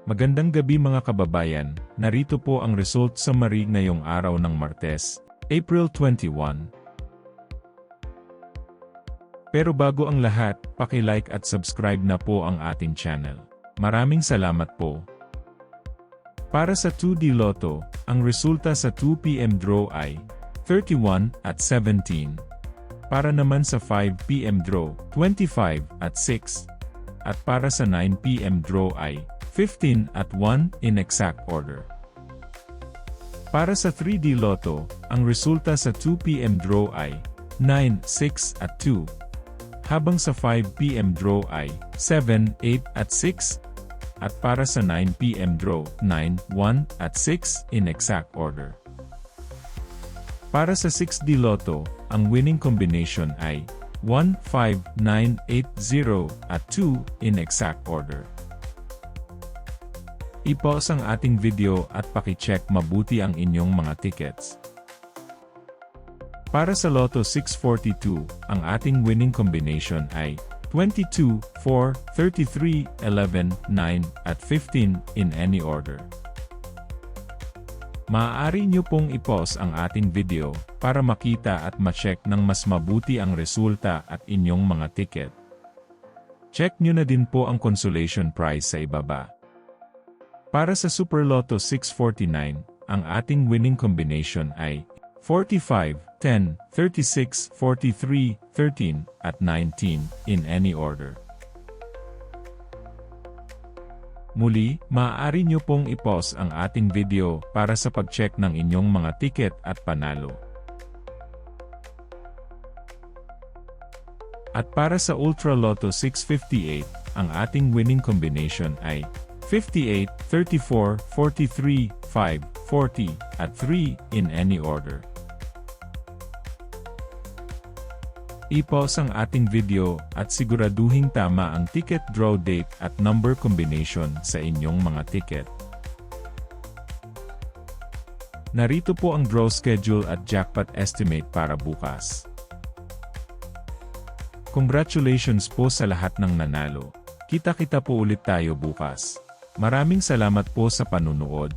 Magandang gabi mga kababayan, narito po ang result summary ngayong araw ng Martes, April 21. Pero bago ang lahat, paki-like at subscribe na po ang ating channel. Maraming salamat po. Para sa 2D Lotto, ang resulta sa 2 PM draw ay 31 at 17. Para naman sa 5 PM draw, 25 at 6. At para sa 9 PM draw ay 15 at 1 in exact order. Para sa 3D Lotto, ang resulta sa 2 PM draw ay 9, 6 at 2. Habang sa 5 PM draw ay 7, 8 at 6. At para sa 9 PM draw, 9, 1 at 6 in exact order. Para sa 6D Lotto, ang winning combination ay 1, 5, 9, 8, 0 at 2 in exact order. I-pause ang ating video at paki-check mabuti ang inyong mga tickets. Para sa Lotto 642, ang ating winning combination ay 22, 4, 33, 11, 9 at 15 in any order. Maaari nyo pong i-pause ang ating video para makita at ma-check ng mas mabuti ang resulta at inyong mga ticket. Check nyo na din po ang consolation prize sa ibaba. Para sa Super Lotto 649, ang ating winning combination ay 45, 10, 36, 43, 13, at 19 in any order. Muli, maaari nyo pong i-pause ang ating video para sa pag-check ng inyong mga ticket at panalo. At para sa Ultra Lotto 658, ang ating winning combination ay 58, 34, 43, 5, 40, at 3 in any order. I-pause ang ating video at siguraduhing tama ang ticket draw date at number combination sa inyong mga ticket. Narito po ang draw schedule at jackpot estimate para bukas. Congratulations po sa lahat ng nanalo. Kita-kita po ulit tayo bukas. Maraming salamat po sa panunood.